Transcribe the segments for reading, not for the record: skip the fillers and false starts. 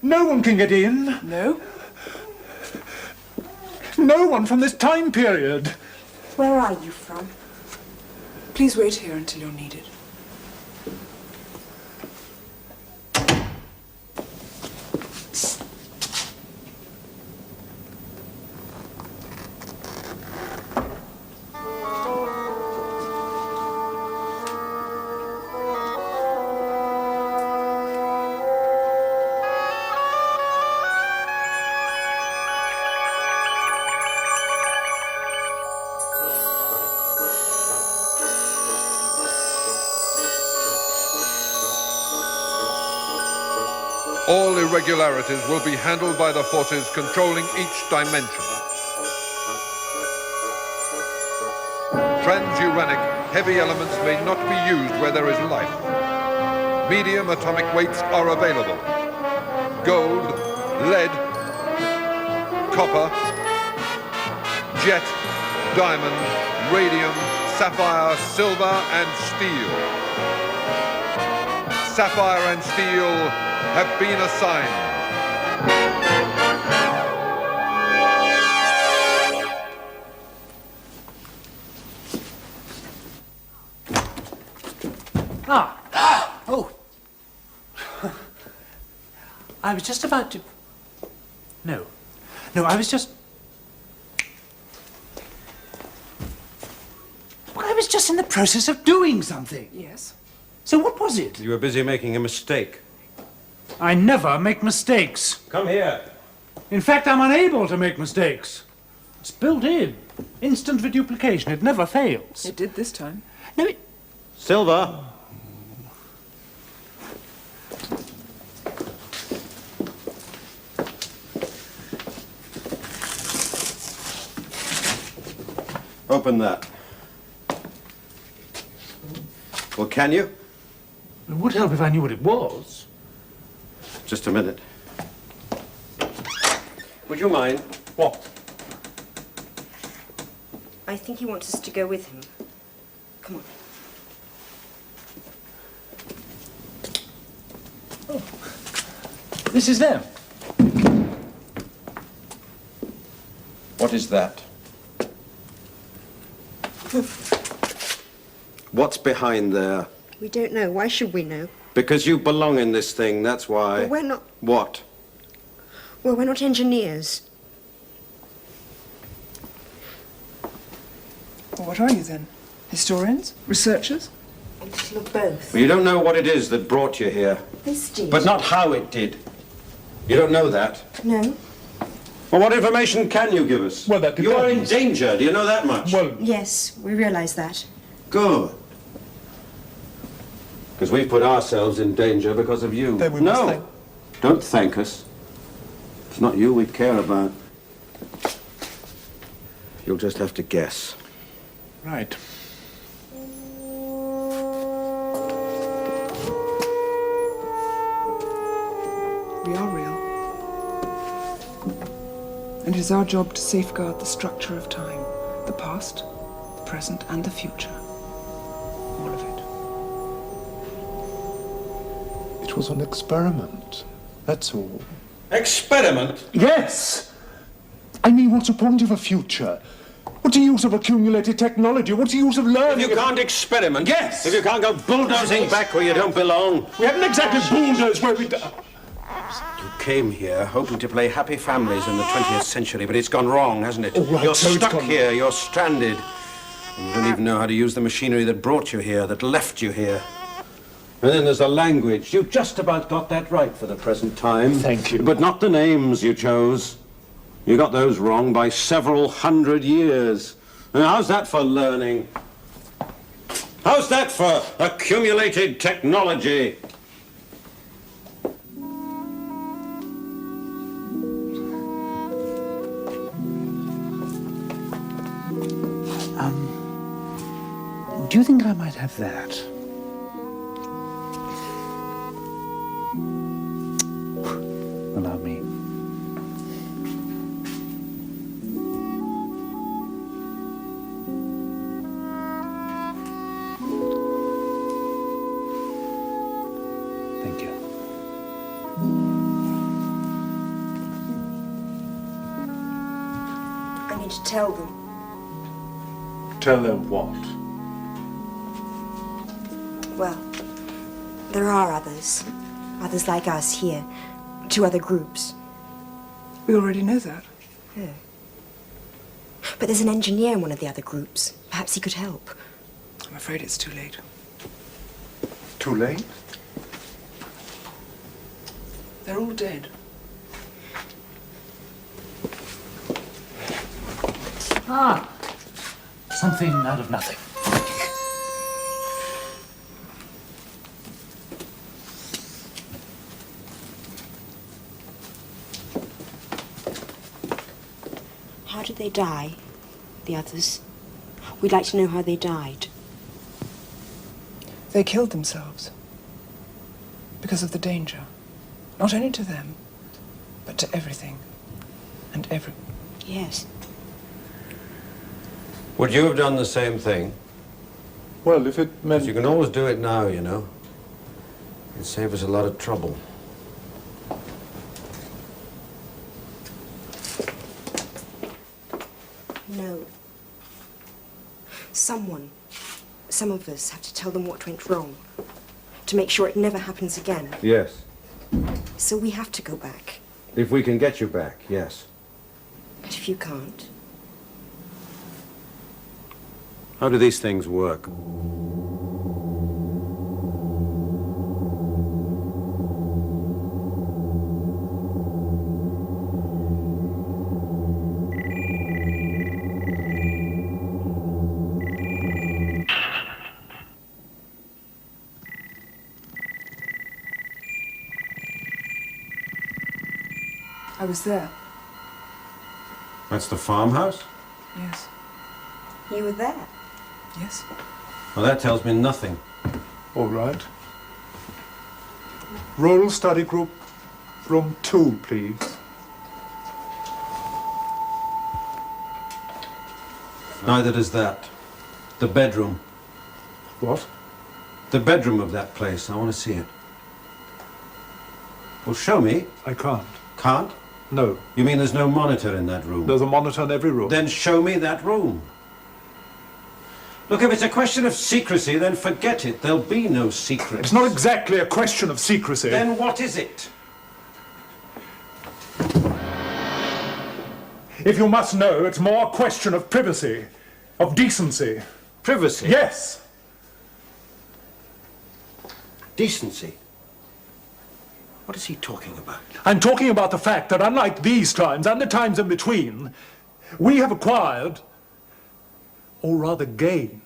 No one can get in. No? No one from this time period. Where are you from? Please wait here until you're needed. All irregularities will be handled by the forces controlling each dimension. Transuranic heavy elements may not be used where there is life. Medium atomic weights are available. Gold, lead, copper, jet, diamond, radium, sapphire, silver, and steel. Sapphire and steel have been assigned. Oh. I was just about to... No, I was just... Well, I was just in the process of doing something. Yes? So what was it? You were busy making a mistake. I never make mistakes. Come here. In fact, I'm unable to make mistakes. It's built in. Instant reduplication. It never fails. It did this time. No, it... Silver. Open that. Well, can you? It would help if I knew what it was. Just a minute. Would you mind? What? I think he wants us to go with him. Come on. Oh. This is them. What is that? What's behind there? We don't know. Why should we know? Because you belong in this thing, that's why. Well, we're not... What? Well, we're not engineers. Well, what are you then? Historians? Researchers? A little of both. You don't know what it is that brought you here. This did. But not how it did. You don't know that. No. Well, what information can you give us? Well, that You are in depends. danger. Do you know that much? Well, Yes, we realise that. Good. Because we've put ourselves in danger because of you. Then we must no, thank- don't thank us. It's not you we care about. You'll just have to guess. right. We are real. And it is our job to safeguard the structure of time. The past, the present, and the future. All of it. It was an experiment, that's all. Experiment? Yes! I mean, what's the point of a future? What's the use of accumulated technology? What's the use of learning? If you can't experiment. Yes! If you can't go bulldozing back where you don't belong. We haven't exactly bulldozed where we... You came here hoping to play happy families in the 20th century, but it's gone wrong, hasn't it? Oh, right, You're so it's stuck gone here, you're stranded. And you don't even know how to use the machinery that brought you here, that left you here. And then there's the language. You just about got that right for the present time. Thank you. But not the names you chose. You got those wrong by several hundred years. And how's that for learning? How's that for accumulated technology? Do you think I might have that? Allow me. Thank you. need to tell them. Tell them what? Well, there are others. Others like us here. 2 other groups. We already know that. Yeah. But there's an engineer in one of the other groups. Perhaps he could help. I'm afraid it's too late. Too late? They're all dead. Ah, something out of nothing. How did they die, the others? We'd like to know how they died. They killed themselves. Because of the danger. Not only to them, but to everything. And everyone. Yes. Would you have done the same thing? Well, if it meant... You can always do it now, you know. It'd save us a lot of trouble. No. Some of us have to tell them what went wrong. To make sure it never happens again. Yes. So we have to go back. If we can get you back, yes. But if you can't? How do these things work? I was there. That's the farmhouse? Yes. You were there. Yes. Well, that tells me nothing. All right. Roll study group, room 2, please. Neither does that. The bedroom. What? The bedroom of that place. I want to see it. Well, show me. I can't. Can't? No. You mean there's no monitor in that room? There's a monitor in every room. Then show me that room. Look, if it's a question of secrecy, then forget it. There'll be no secret. It's not exactly a question of secrecy. Then what is it? If you must know, it's more a question of privacy, of decency. Privacy? Yes. Decency? What is he talking about? I'm talking about the fact that unlike these times and the times in between, we have acquired, or rather gained,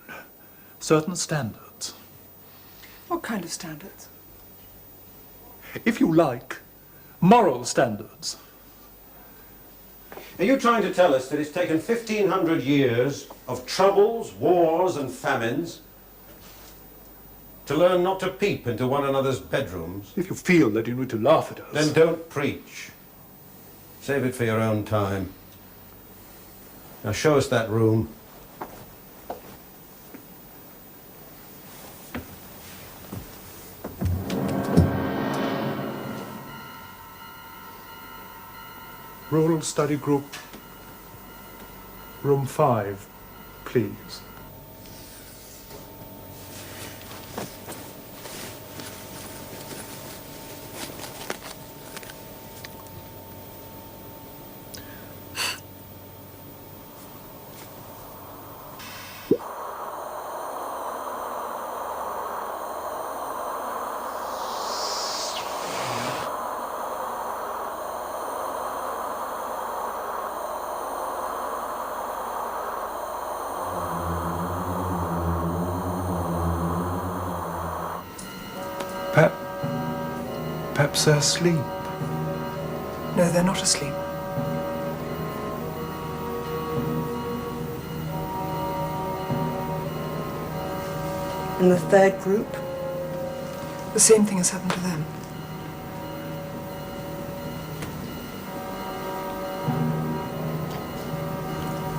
certain standards. What kind of standards? If you like, moral standards. Are you trying to tell us that it's taken 1,500 years of troubles, wars and famines to learn not to peep into one another's bedrooms? If you feel that you need to laugh at us... Then don't preach. Save it for your own time. Now show us that room. Rural study group, room 5, please. Perhaps they're asleep. No, they're not asleep. And the third group? The same thing has happened to them.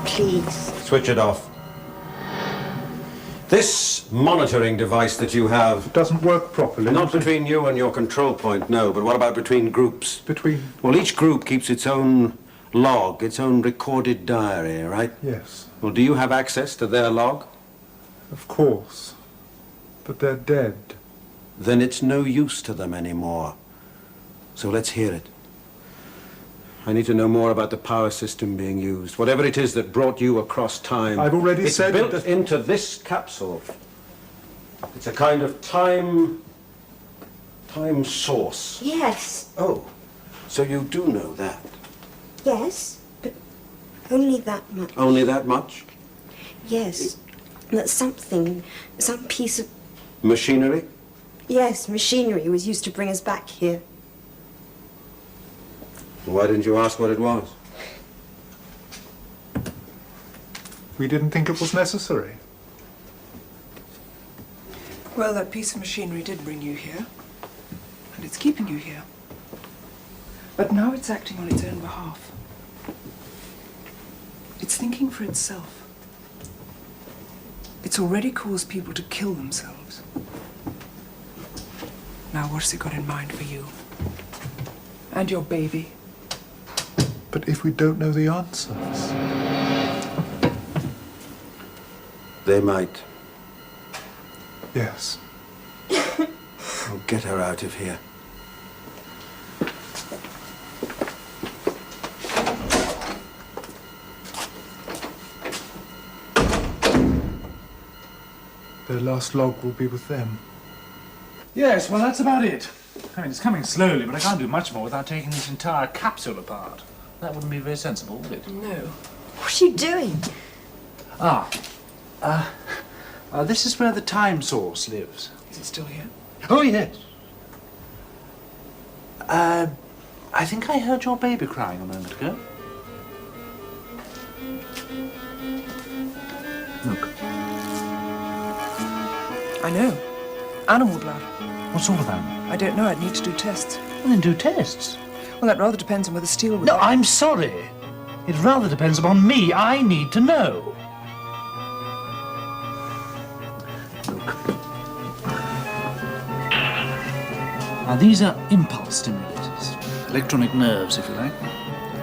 Please. Switch it off. This monitoring device that you have... It doesn't work properly. Not between you and your control point, no, but what about between groups? Between... Well, each group keeps its own log, its own recorded diary, right? Yes, Well, do you have access to their log? of course. But they're dead. Then it's no use to them anymore. So let's hear it. I need to know more about the power system being used. Whatever it is that brought you across time. I've already said it's built that into this capsule. It's a kind of time source. Yes, Oh, so you do know that. yes, but only that much. Only that much? Yes, that something, some piece of, Machinery? yes, machinery was used to bring us back here. Why didn't you ask what it was? we didn't think it was necessary. Well, that piece of machinery did bring you here, and it's keeping you here. But now it's acting on its own behalf. It's thinking for itself. It's already caused people to kill themselves. Now, what's it got in mind for you? And your baby? But if we don't know the answers... They might. Yes. Oh, get her out of here. Their last log will be with them. Yes, well, that's about it. I mean, it's coming slowly, but I can't do much more without taking this entire capsule apart. That wouldn't be very sensible, would it? No. What are you doing? This is where the time source lives. Is it still here? Oh, yes. I think I heard your baby crying a moment ago. Look. I know. Animal blood. What sort of animal? I don't know. I'd need to do tests. Well, then do tests. Well, that rather depends on whether steel would... No, I'm sorry. It rather depends upon me. I need to know. Look. Now, these are impulse stimulators. Electronic nerves, if you like.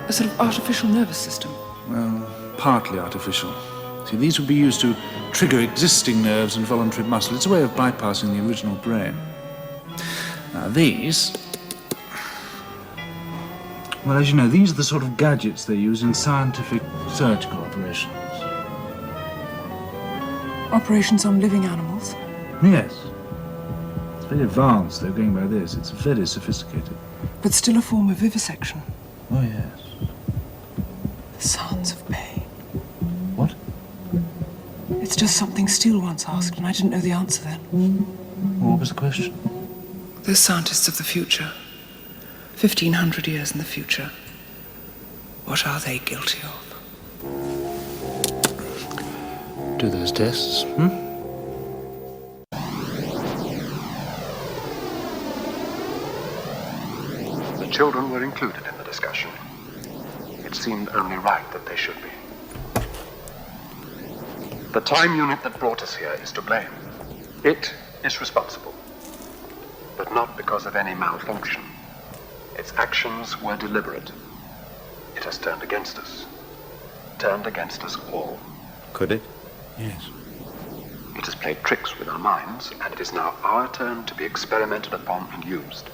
A sort of artificial nervous system. Well, partly artificial. See, these would be used to trigger existing nerves and voluntary muscle. It's a way of bypassing the original brain. Now, these... Well, as you know, these are the sort of gadgets they use in scientific surgical operations. Operations on living animals? Yes. It's very advanced, though, going by this. It's very sophisticated. But still a form of vivisection. Oh, yes. The sounds of pain. What? It's just something Steele once asked, and I didn't know the answer then. What was the question? Those scientists of the future, 1,500 years in the future, what are they guilty of? Do those tests, The children were included in the discussion. It seemed only right that they should be. The time unit that brought us here is to blame. It is responsible. But not because of any malfunction. Its actions were deliberate. It has turned against us. Turned against us all. Could it? Yes. It has played tricks with our minds, and it is now our turn to be experimented upon and used.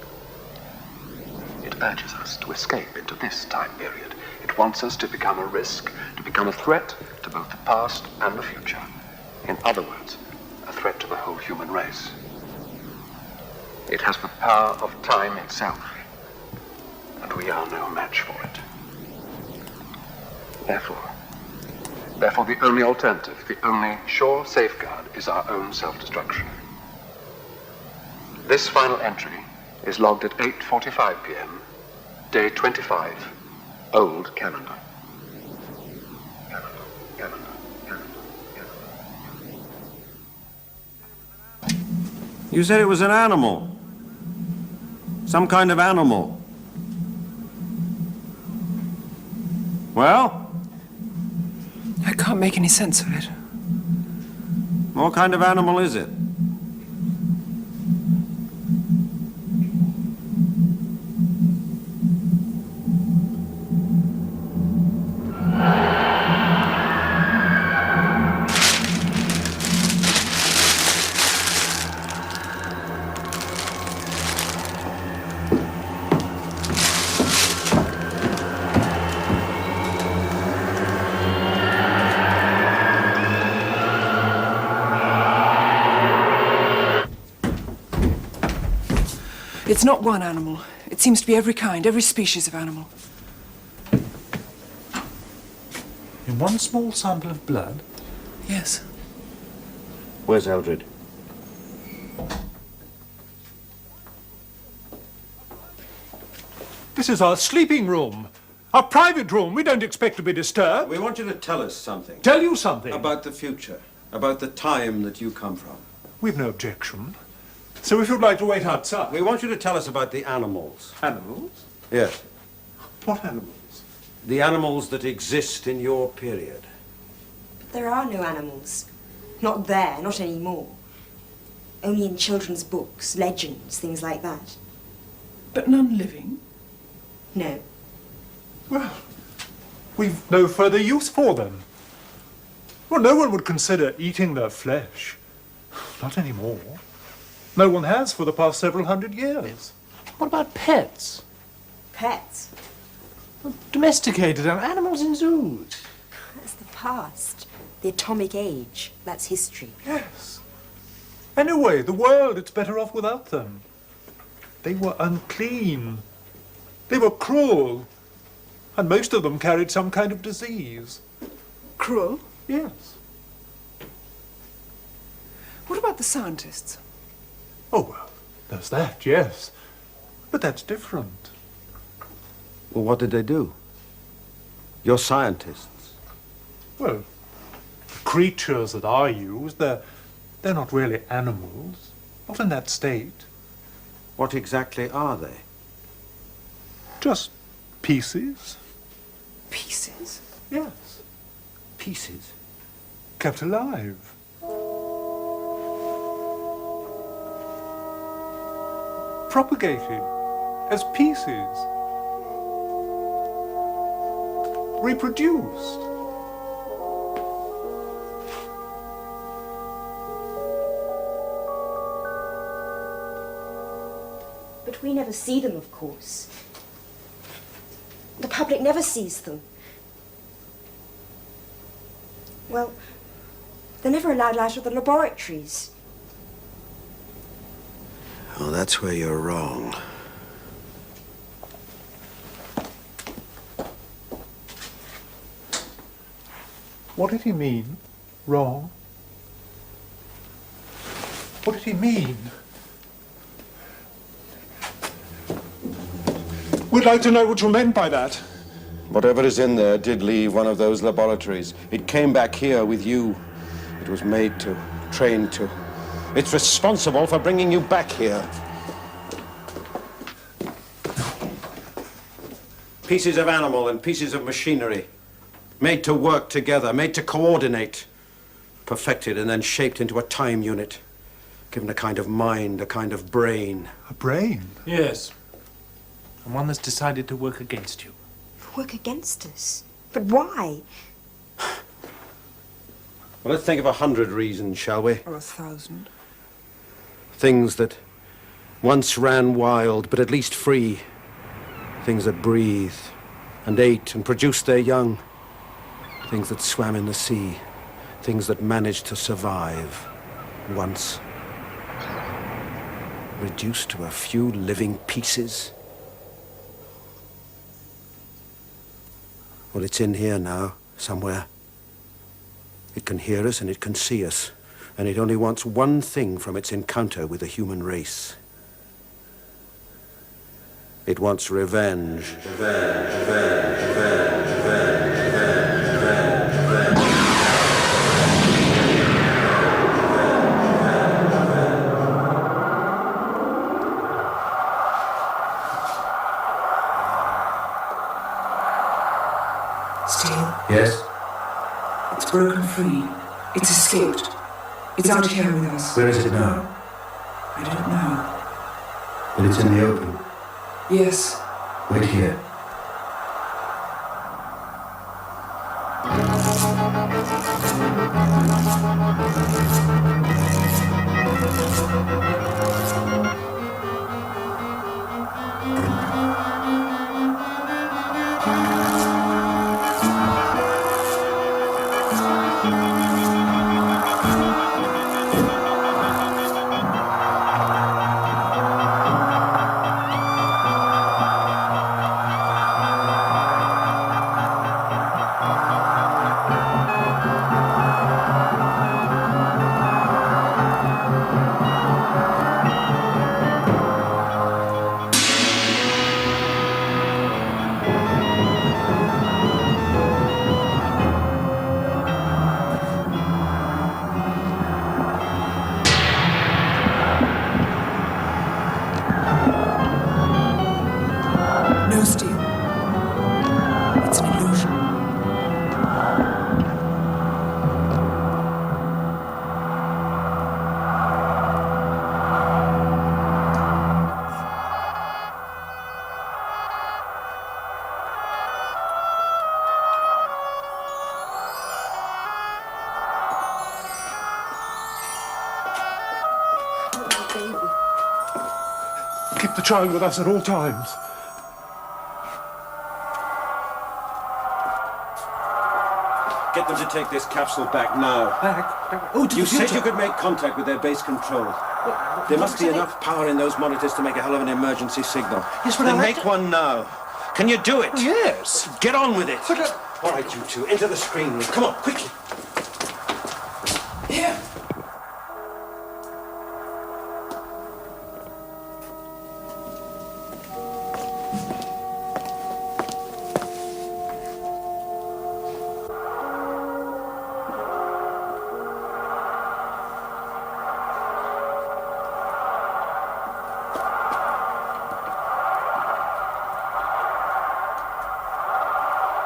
It urges us to escape into this time period. It wants us to become a risk, to become a threat to both the past and the future. In other words, a threat to the whole human race. It has the power of time itself, and we are no match for it. Therefore, the only alternative, the only sure safeguard is our own self-destruction. This final entry is logged at 8:45 p.m., day 25, old calendar. Calendar. You said it was an animal. Some kind of animal. Well? I can't make any sense of it. What kind of animal is it? It's not one animal. It seems to be every kind, every species of animal. In one small sample of blood? Yes. Where's Eldred? This is our sleeping room. Our private room. We don't expect to be disturbed. We want you to tell us something. Tell you something. About the future. About the time that you come from. We've no objection. So if you'd like to wait outside. We want you to tell us about the animals. Animals? Yes. What animals? The animals that exist in your period. There are no animals. Not there, not anymore. Only in children's books, legends, things like that. But none living? No. Well, we've no further use for them. Well, no one would consider eating their flesh. Not anymore. No one has for the past several hundred years. What about pets? Pets? Domesticated animals in zoos. That's the past. The atomic age. That's history. Yes. Anyway, the world, it's better off without them. They were unclean. They were cruel. And most of them carried some kind of disease. Cruel? Yes. What about the scientists? Oh, well, there's that, yes. But that's different. Well, what did they do? You're scientists. Well, the creatures that are used, they're not really animals. Not in that state. What exactly are they? Just pieces. Pieces? Yes. Pieces. Kept alive. Propagated as pieces. Reproduced. But we never see them, of course. The public never sees them. Well, they're never allowed out of the laboratories. Oh, that's where you're wrong. What did he mean? Wrong? What did he mean? We'd like to know what you meant by that. Whatever is in there did leave one of those laboratories. It came back here with you. It was made to, trained to. It's responsible for bringing you back here. Pieces of animal and pieces of machinery. Made to work together, made to coordinate. Perfected and then shaped into a time unit. Given a kind of mind, a kind of brain. A brain? Yes. And one that's decided to work against you. Work against us? But why? Well, let's think of 100 reasons, shall we? Or 1,000. Things that once ran wild, but at least free. Things that breathed and ate and produced their young. Things that swam in the sea. Things that managed to survive. Once. Reduced to a few living pieces. Well, it's in here now, somewhere. It can hear us and it can see us. And it only wants one thing from its encounter with the human race. It wants revenge. Revenge, revenge, revenge, revenge, revenge, revenge, Still, Yes? it's broken free. It's escaped. It's out here with us. Where is it now? I don't know. But it's in the open. Yes. Wait here. keep the child with us at all times. Get them to take this capsule back now. Back? Oh, to You the said future. you could make contact with their base control. There must be enough power in those monitors to make a hell of an emergency signal. Yes, but then I'll have make to- one now. Can you do it? Yes. Get on with it. But, All right, you two, into the screen room. Come on, quickly. Here.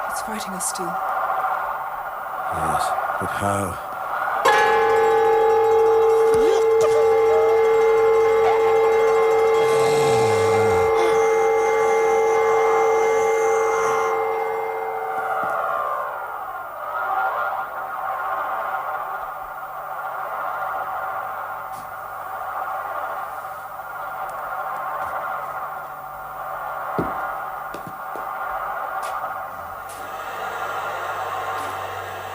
It's fighting us still. Yes, but how?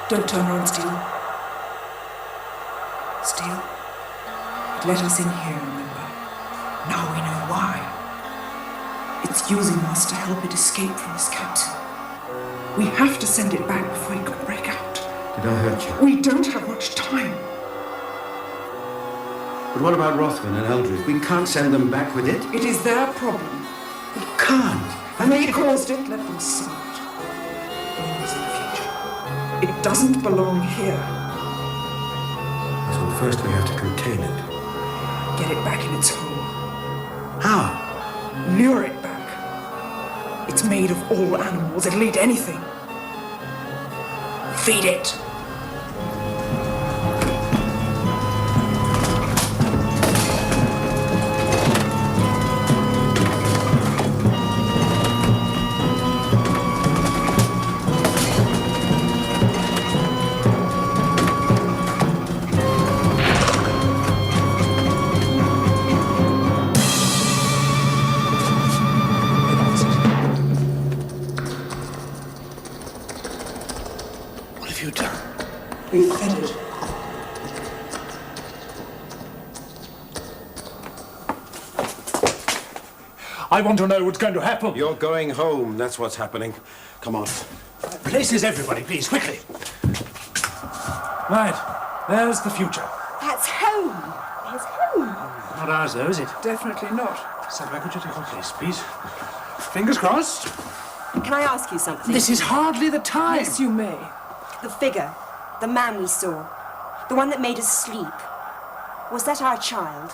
Don't turn around, Steele. Steele, it let us in here, remember? Now we know why. It's using us to help it escape from this capsule. We have to send it back before it can break out. Did I hurt you? We don't have much time. But what about Rothman and Eldridge? We can't send them back with it. It is their problem. We can't. And they caused it, let them solve it. Belongs in the future. It doesn't belong here. So first we have to contain it. Get it back in its hole. How? Lure it back. It's made of all animals. It'll eat anything. Feed it. What have you done? We've fed it. I want to know what's going to happen. You're going home. That's what's happening. Come on. Places, everybody, please, quickly. Right. There's the future. That's home. There's home. Not ours, though, is it? Definitely not. Sabra, could you take your place, please? Fingers crossed. Can I ask you something? This is hardly the time. Yes, you may. The figure, the man we saw, the one that made us sleep, was that our child?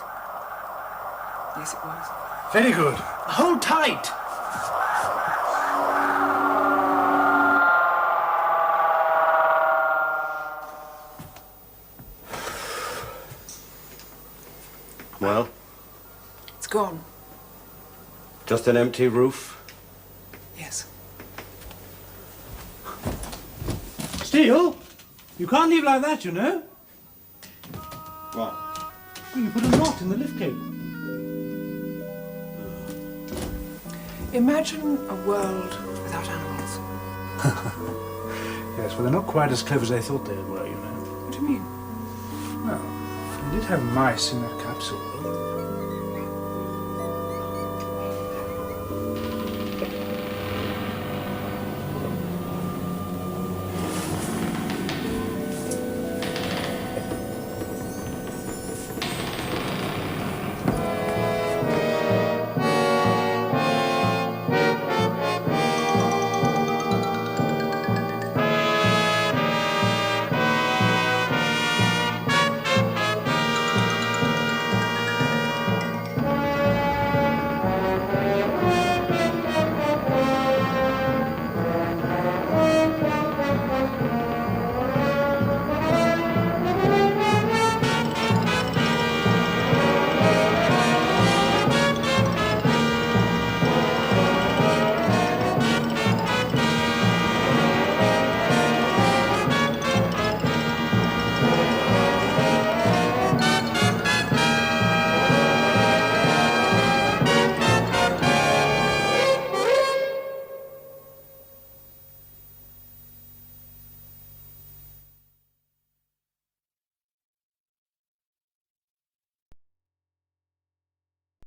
Yes, it was. Very good. Hold tight. Well, It's gone. just an empty roof. Yes. Steele, you can't leave like that, you know. What? Well, you put a knot in the lift cable. Imagine a world without animals. Yes, well, they're not quite as clever as I thought they were, you know. What do you mean? Well, we did have mice in that capsule, though.